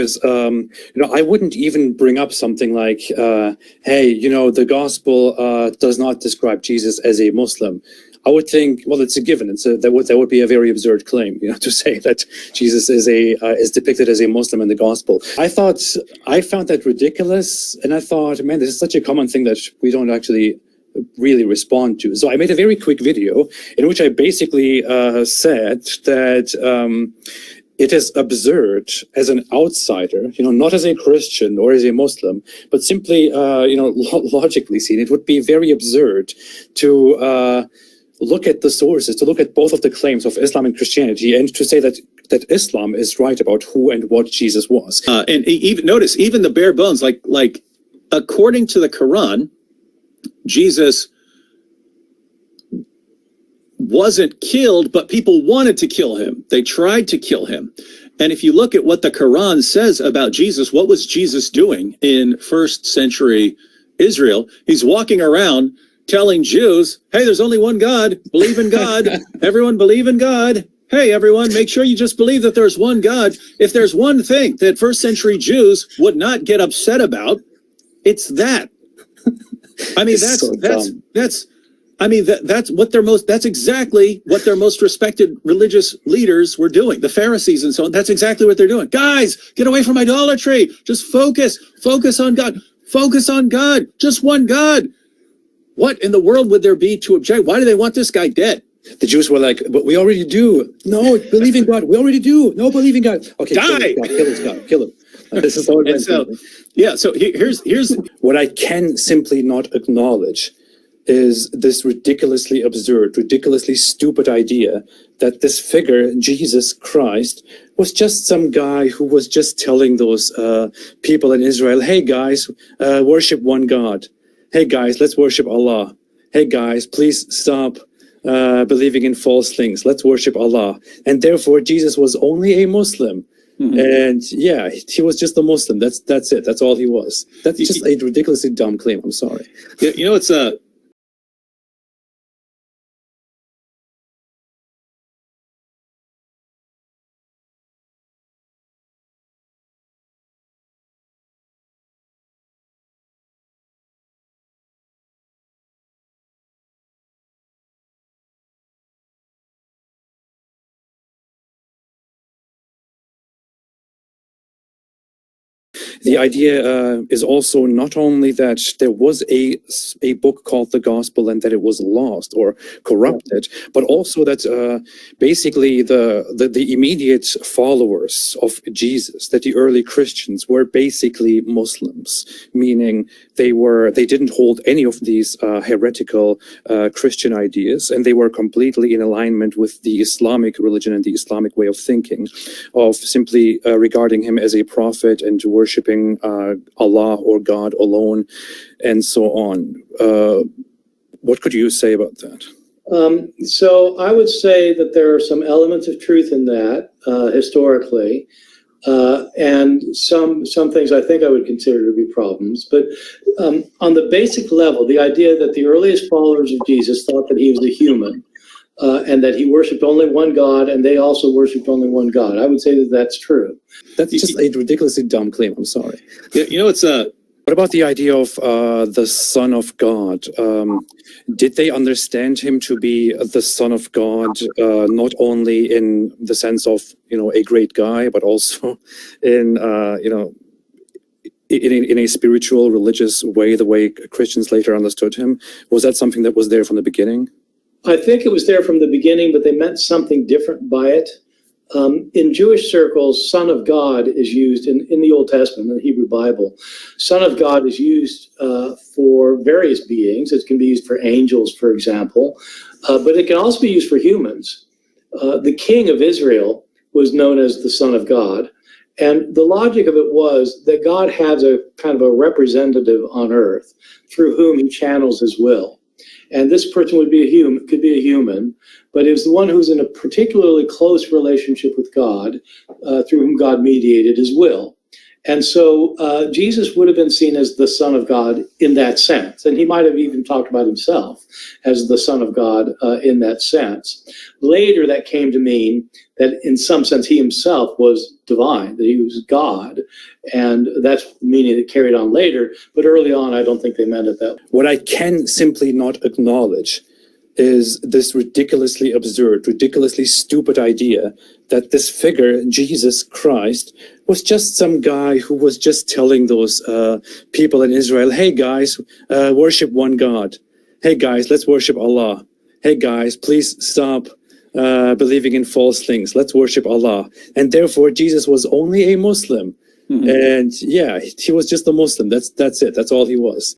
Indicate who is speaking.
Speaker 1: because, I wouldn't even bring up something like, hey, the gospel does not describe Jesus as a Muslim. I would think, well, it's a given. That would be a very absurd claim, to say that Jesus is depicted as a Muslim in the gospel. I found that ridiculous, and I thought, man, this is such a common thing that we don't actually really respond to. So I made a very quick video in which I basically said that it is absurd as an outsider, not as a Christian or as a Muslim, but simply, logically seen, it would be very absurd to look at the sources, to look at both of the claims of Islam and Christianity, and to say that Islam is right about who and what Jesus was.
Speaker 2: And even notice, even the bare bones, like according to the Quran, Jesus wasn't killed, but people wanted to kill him. They tried to kill him. And if you look at what the Quran says about Jesus, what was Jesus doing in first century Israel? He's walking around telling Jews, hey, there's only one God, believe in God, everyone believe in God. Hey, everyone, make sure you just believe that there's one God. If there's one thing that first century Jews would not get upset about, it's that. I mean, that's exactly what their most respected religious leaders were doing. The Pharisees and so on, that's exactly what they're doing. Guys, get away from idolatry. Just focus on God, focus on God, just one God. What in the world would there be to object? Why do they want this guy dead?
Speaker 1: The Jews were like, but we already do. No, believe in God. We already do. No, believe in God. Okay,
Speaker 2: die.
Speaker 1: Kill him. This is how it went.
Speaker 2: So here's
Speaker 1: what I can simply not acknowledge is this ridiculously absurd, ridiculously stupid idea that this figure, Jesus Christ, was just some guy who was just telling those people in Israel, hey guys, worship one God. Hey guys, let's worship Allah. Hey guys, please stop believing in false things. Let's worship Allah. And therefore, Jesus was only a Muslim. Mm-hmm. And yeah, he was just a Muslim. That's it. That's all he was. That's just a ridiculously dumb claim. I'm sorry.
Speaker 2: It's
Speaker 1: The idea is also not only that there was a book called the Gospel and that it was lost or corrupted, but also that basically the immediate followers of Jesus, that the early Christians were basically Muslims, meaning they didn't hold any of these heretical Christian ideas, and they were completely in alignment with the Islamic religion and the Islamic way of thinking, of simply regarding him as a prophet and worshiping Allah or God alone, and so on. What could you say about that?
Speaker 3: So I would say that there are some elements of truth in that historically, and some things I think I would consider to be problems. But on the basic level, the idea that the earliest followers of Jesus thought that he was a human, and that he worshipped only one God, and they also worshipped only one God. I would say that that's true.
Speaker 1: That's just a ridiculously dumb claim. I'm sorry.
Speaker 2: It's
Speaker 1: What about the idea of the Son of God? Did they understand him to be the Son of God, not only in the sense of, a great guy, but also in, in a spiritual, religious way, the way Christians later understood him? Was that something that was there from the beginning?
Speaker 3: I think it was there from the beginning, but they meant something different by it. In Jewish circles, Son of God is used in the Old Testament, in the Hebrew Bible. Son of God is used for various beings. It can be used for angels, for example, but it can also be used for humans. The king of Israel was known as the Son of God. And the logic of it was that God has a kind of a representative on earth through whom he channels his will. And this person would be could be a human, but it was the one who's in a particularly close relationship with God, through whom God mediated his will. And so Jesus would have been seen as the Son of God in that sense. And he might have even talked about himself as the Son of God in that sense. Later, that came to mean that in some sense he himself was divine, that he was God. And that's the meaning that carried on later. But early on, I don't think they meant it that way.
Speaker 1: What I can simply not acknowledge is this ridiculously absurd, ridiculously stupid idea that this figure, Jesus Christ, was just some guy who was just telling those people in Israel, hey guys, worship one God. Hey guys, let's worship Allah. Hey guys, please stop believing in false things. Let's worship Allah. And therefore, Jesus was only a Muslim. Mm-hmm. And yeah, he was just a Muslim. That's it. That's all he was.